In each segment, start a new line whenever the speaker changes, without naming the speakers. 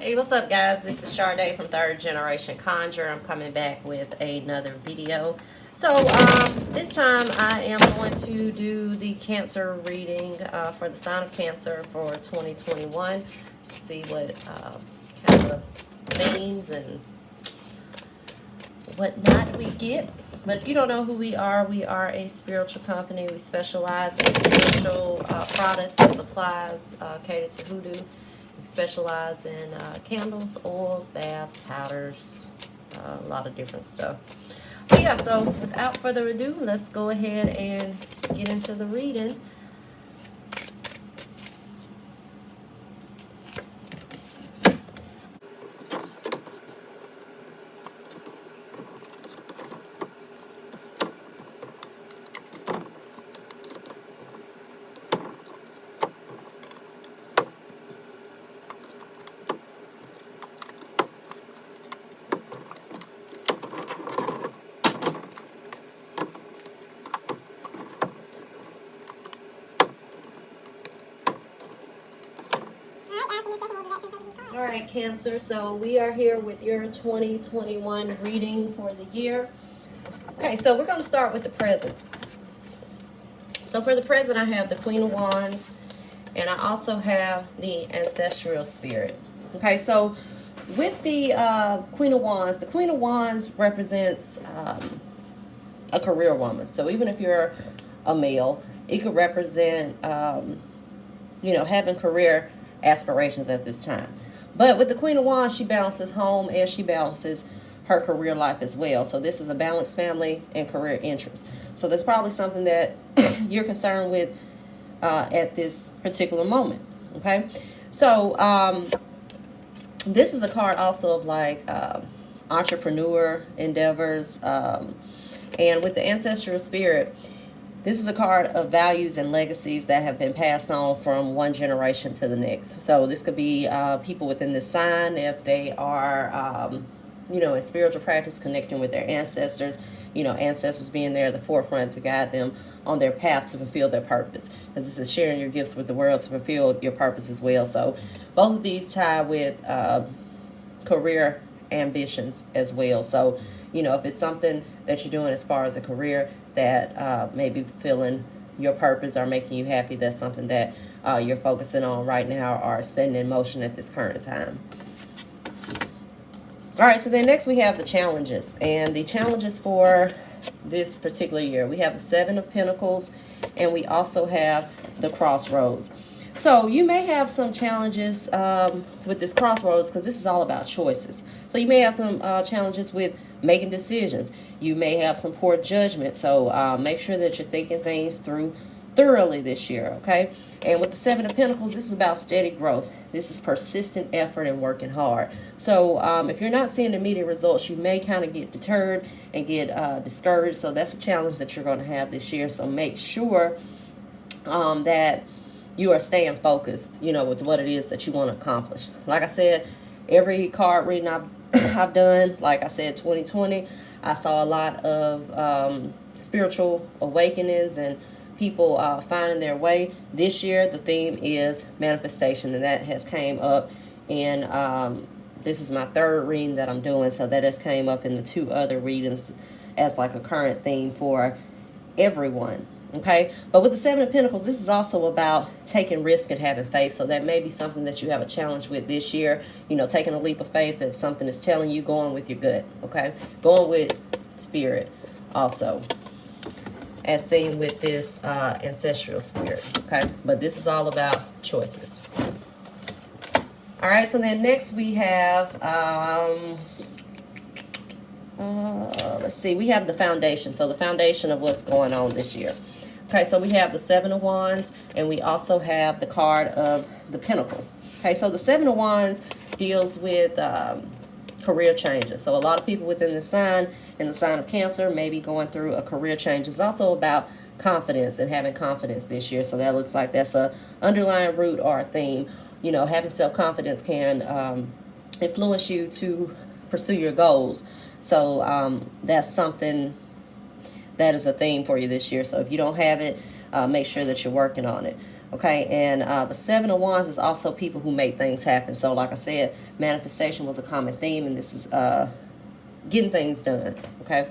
Hey, what's up, guys? This is Sade from Third Generation Conjure. I'm coming back with another video. So, this time I am going to do the Cancer reading for the sign of Cancer for 2021. See what kind of themes and whatnot we get. But if you don't know who we are a spiritual company. We specialize in spiritual products and supplies catered to hoodoo. We specialize in candles, oils, baths, powders, a lot of different stuff. But yeah, so without further ado, let's go ahead and get into the reading. All right, Cancer, so we are here with your 2021 reading for the year. Okay, so we're going to start with the present. So for the present, I have the Queen of Wands, and I also have the Ancestral Spirit. Okay, so with the Queen of Wands, the Queen of Wands represents a career woman. So even if you're a male, it could represent, having career aspirations at this time. But with the Queen of Wands, she balances home and she balances her career life as well. So this is a balanced family and career interests. So that's probably something that you're concerned with at this particular moment. Okay, so this is a card also of like entrepreneur endeavors, and with the Ancestral Spirit, this is a card of values and legacies that have been passed on from one generation to the next. So this could be people within this sign, if they are, in spiritual practice, connecting with their ancestors, ancestors being there at the forefront to guide them on their path to fulfill their purpose. As this is sharing your gifts with the world to fulfill your purpose as well. So both of these tie with career ambitions as well. So, if it's something that you're doing as far as a career that may be fulfilling your purpose or making you happy, that's something that you're focusing on right now or setting in motion at this current time. All right, so then next we have the challenges. And the challenges for this particular year, we have the Seven of Pentacles, and we also have the Crossroads. So you may have some challenges with this Crossroads, because this is all about choices. So you may have some challenges with making decisions. You may have some poor judgment. So make sure that you're thinking things through thoroughly this year, okay? And with the Seven of Pentacles, this is about steady growth. This is persistent effort and working hard. So if you're not seeing immediate results, you may kind of get deterred and get discouraged. So that's a challenge that you're going to have this year. So make sure that you are staying focused, with what it is that you want to accomplish. Like I said, every card reading I've done, like I said, 2020, I saw a lot of spiritual awakenings and people finding their way. This year, the theme is manifestation, and that has came up in, this is my third reading that I'm doing, so that has came up in the two other readings as like a current theme for everyone. Okay, but with the Seven of Pentacles, this is also about taking risk and having faith. So that may be something that you have a challenge with this year. Taking a leap of faith if something is telling you, going with your gut. Okay, going with spirit also, as seen with this Ancestral Spirit. Okay, but this is all about choices. All right, so then next we have let's see, we have the foundation. So the foundation of what's going on this year. Okay, so we have the Seven of Wands, and we also have the card of the Pentacle. Okay, so the Seven of Wands deals with career changes. So a lot of people within the sign, in the sign of Cancer, may be going through a career change. It's also about confidence and having confidence this year. So that looks like that's a underlying root or a theme. Having self-confidence can influence you to pursue your goals. So that's something that is a theme for you this year. So if you don't have it, make sure that you're working on it. Okay, and the Seven of Wands is also people who make things happen. So like I said, manifestation was a common theme, and this is getting things done. Okay,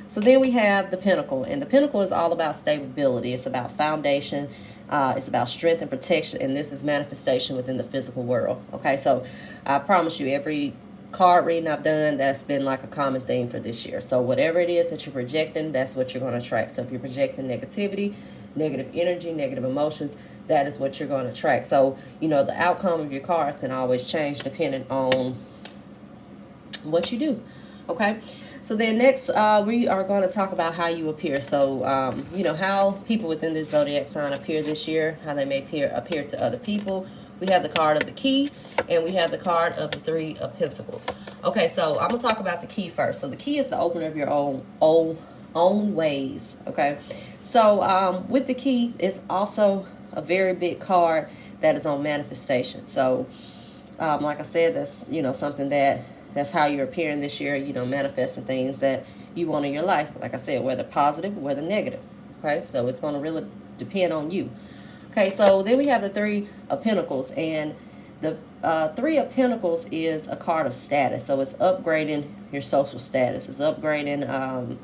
so then we have the Pentacle, and the Pentacle is all about stability. It's about foundation. It's about strength and protection, and this is manifestation within the physical world. Okay, so I promise you, every card reading I've done, that's been like a common theme for this year. So whatever it is that you're projecting, that's what you're going to attract. So if you're projecting negativity, negative energy, negative emotions, that is what you're going to attract. So, you know, the outcome of your cards can always change depending on what you do. Okay, so then next we are going to talk about how you appear. So you know, how people within this zodiac sign appear this year, how they may appear to other people. We have the card of the Key, and we have the card of the Three of Pentacles. Okay, so I'm gonna talk about the Key first. So the Key is the opener of your own ways. Okay, so with the Key, it's also a very big card that is on manifestation. So like I said, that's, you know, something that's how you're appearing this year, you know, manifesting things that you want in your life. Like I said, whether positive, whether negative. Okay, so it's going to really depend on you. Okay, so then we have the Three of Pentacles, and the Three of Pentacles is a card of status. So it's upgrading your social status. It's upgrading,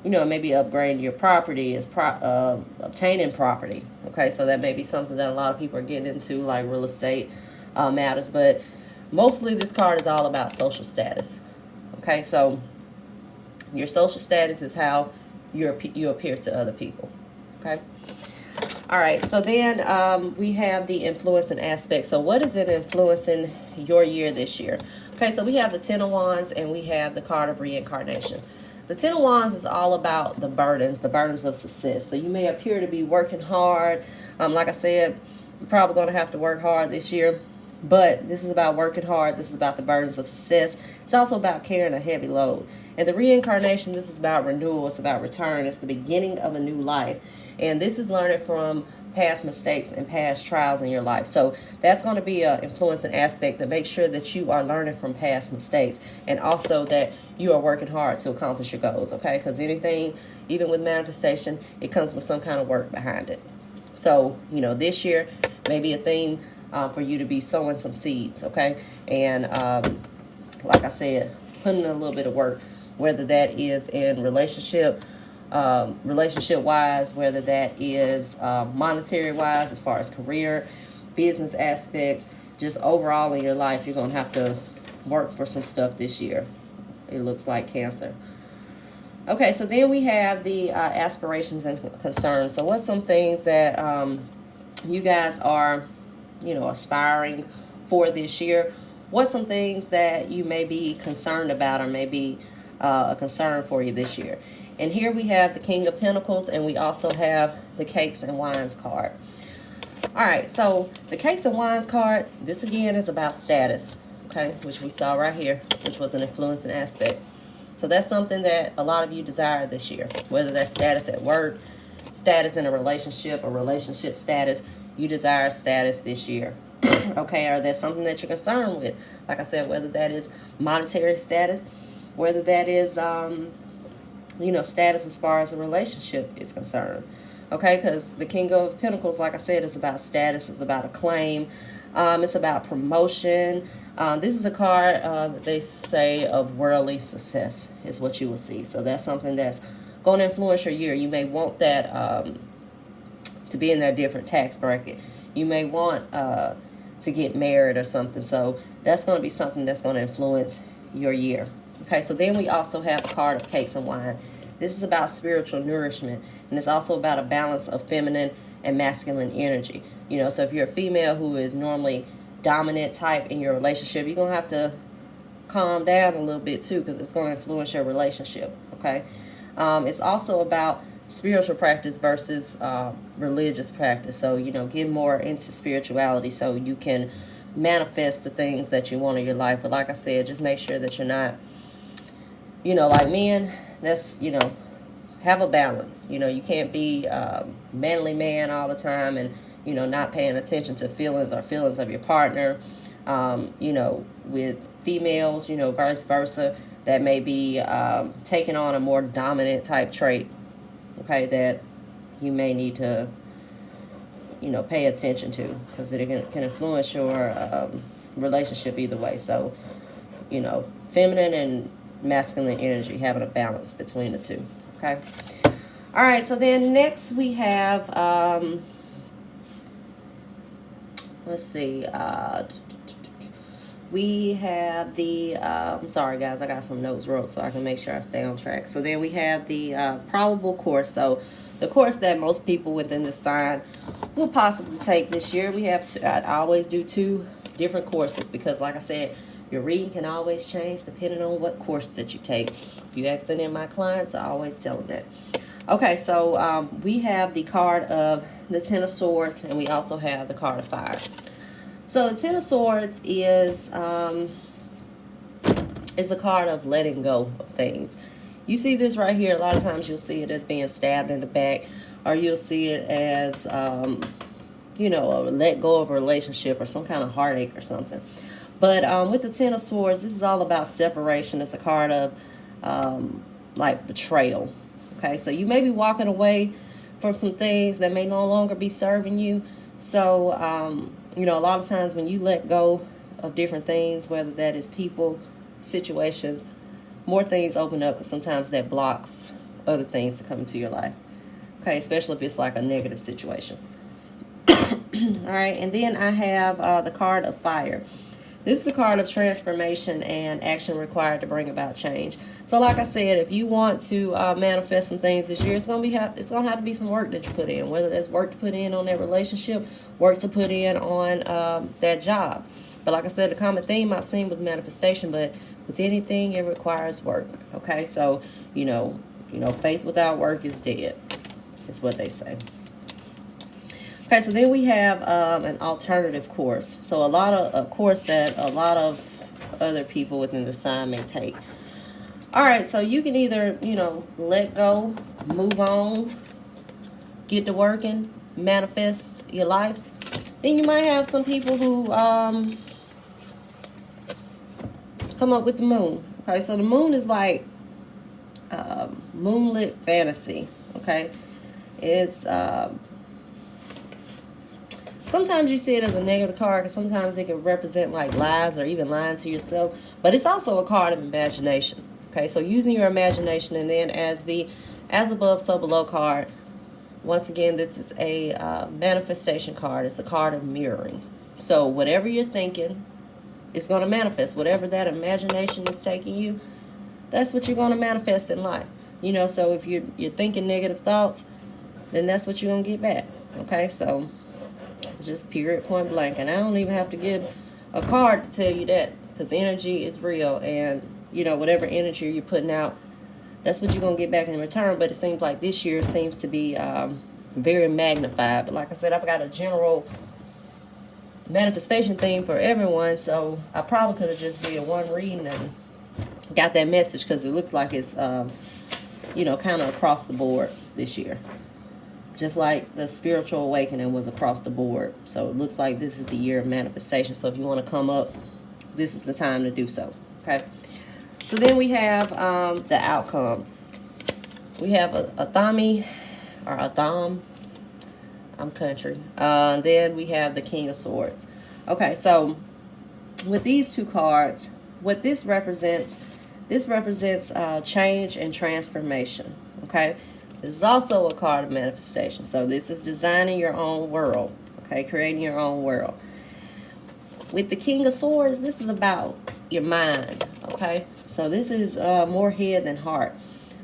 you know, maybe upgrading your property. It's obtaining property. Okay, so that may be something that a lot of people are getting into, like real estate matters. But mostly this card is all about social status. Okay, so your social status is how you appear to other people. Okay. All right, so then we have the influencing aspect. So what is it influencing your year this year? Okay, so we have the Ten of Wands, and we have the card of reincarnation. The Ten of Wands is all about the burdens of success. So you may appear to be working hard. Like I said, you're probably going to have to work hard this year. But this is about working hard. This is about the burdens of success. It's also about carrying a heavy load. And the reincarnation, this is about renewal. It's about return. It's the beginning of a new life. And this is learning from past mistakes and past trials in your life. So that's going to be an influencing aspect, to make sure that you are learning from past mistakes, and also that you are working hard to accomplish your goals. Okay, because anything, even with manifestation, it comes with some kind of work behind it. So, you know, this year may be a theme for you to be sowing some seeds. Okay, and like I said, putting in a little bit of work, whether that is in relationship wise, whether that is monetary wise, as far as career, business aspects, just overall in your life, you're going to have to work for some stuff this year. It looks like, Cancer. Okay, so then we have the aspirations and concerns. So what's some things that you guys are, you know, aspiring for this year? What's some things that you may be concerned about, or maybe a concern for you this year? And here we have the King of Pentacles, and we also have the Cakes and Wines card. All right, so the Cakes and Wines card, this again is about status, okay, which we saw right here, which was an influencing aspect. So that's something that a lot of you desire this year, whether that's status at work, status in a relationship, or relationship status. You desire status this year. Okay, or that's something that you're concerned with. Like I said, whether that is monetary status, whether that is you know, status as far as a relationship is concerned. Okay, because the King of Pentacles, like I said, is about status. It's about a claim. It's about promotion. This is a card that they say of worldly success is what you will see. So that's something that's going to influence your year. You may want that to be in that different tax bracket. You may want to get married or something. So that's going to be something that's going to influence your year. Okay, so then we also have a card of Cakes and Wine. This is about spiritual nourishment, and it's also about a balance of feminine and masculine energy. You know, so if you're a female who is normally dominant type in your relationship, you're going to have to calm down a little bit too, because it's going to influence your relationship. Okay, it's also about spiritual practice versus religious practice. So, you know, get more into spirituality so you can manifest the things that you want in your life. But like I said, just make sure that you're not, you know, like men, that's, you know, have a balance. You know, you can't be manly man all the time and, you know, not paying attention to feelings of your partner. You know, with females, you know, vice versa, that may be taking on a more dominant type trait. Okay, that you may need to pay attention to, because it can influence your relationship either way. So, feminine and masculine energy, having a balance between the two. Okay. All right. So then next we have, let's see. We have the, I'm sorry guys, I got some notes wrote so I can make sure I stay on track. So then we have the probable course. So the course that most people within the sign will possibly take this year. We have I always do 2 different courses, because like I said, your reading can always change depending on what course that you take. If you ask any of my clients, I always tell them that. Okay, so we have the card of the Ten of Swords, and we also have the card of Fire. So the Ten of Swords is a card of letting go of things. You see this right here. A lot of times you'll see it as being stabbed in the back, or you'll see it as, a let go of a relationship or some kind of heartache or something. But with the Ten of Swords, this is all about separation. It's a card of like betrayal. Okay, so you may be walking away from some things that may no longer be serving you. So, a lot of times when you let go of different things, whether that is people, situations, more things open up. Sometimes that blocks other things to come into your life. Okay, especially if it's like a negative situation. All right, and then I have the card of Fire. This is a card of transformation and action required to bring about change. So like I said, if you want to manifest some things this year, it's gonna have to be some work that you put in, whether that's work to put in on that relationship, work to put in on that job. But like I said, the common theme I've seen was manifestation, but with anything, it requires work. Okay, so faith without work is dead. That's what they say. Okay, so then we have an alternative course. So a course that a lot of other people within the sign may take. All right, so you can either, let go, move on, get to working, manifest your life. Then you might have some people who come up with the moon. Okay, so the moon is like moonlit fantasy. Okay, it's sometimes you see it as a negative card, because sometimes it can represent like lies or even lying to yourself. But it's also a card of imagination. Okay, so using your imagination, and then as above, so below card. Once again, this is a manifestation card. It's a card of mirroring. So whatever you're thinking, it's going to manifest. Whatever that imagination is taking you, that's what you're going to manifest in life. So if you're thinking negative thoughts, then that's what you're going to get back. Okay, so just period, point blank. And I don't even have to give a card to tell you that, because energy is real, and whatever energy you're putting out, that's what you're gonna get back in return. But it seems like this year seems to be very magnified. But like I said, I've got a general manifestation theme for everyone, so I probably could have just did one reading and got that message, because it looks like it's kind of across the board this year. Just like the spiritual awakening was across the board. So it looks like this is the year of manifestation. So if you want to come up, this is the time to do so. Okay. So then we have the outcome. We have a Thami, or a Thom. I'm country. Then we have the King of Swords. Okay, so with these 2 cards, what this represents change and transformation. Okay. This is also a card of manifestation. So this is designing your own world. Okay, creating your own world. With the King of Swords, this is about your mind. Okay, so this is more head than heart.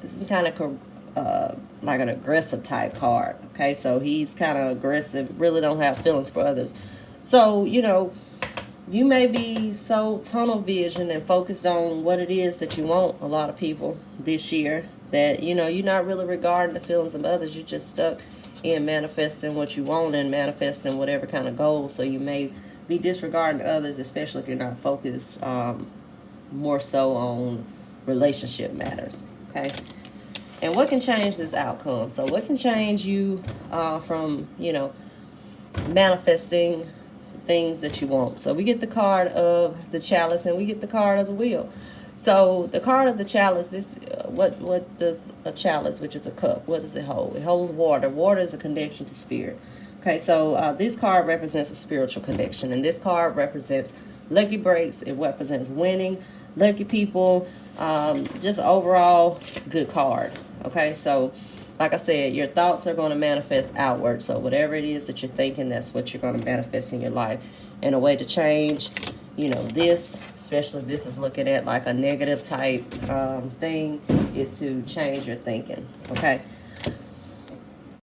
This is kind of like an aggressive type card. Okay, so he's kind of aggressive, really don't have feelings for others. So, you may be so tunnel vision and focused on what it is that you want, a lot of people this year, that you're not really regarding the feelings of others. You're just stuck in manifesting what you want and manifesting whatever kind of goals. So you may be disregarding others, especially if you're not focused more so on relationship matters. Okay, and what can change this outcome? So what can change you from manifesting things that you want? So we get the card of the Chalice, and we get the card of the Wheel. So the card of the Chalice, this what does a chalice, which is a cup, what does it hold? It holds water. Water is a connection to spirit. Okay, so this card represents a spiritual connection, and this card represents lucky breaks. It represents winning, lucky people, just overall good card. Okay, so like I said, your thoughts are going to manifest outward. So whatever it is that you're thinking, that's what you're going to manifest in your life. And a way to change, you know, this, especially if this is looking at like a negative type thing, is to change your thinking. Okay,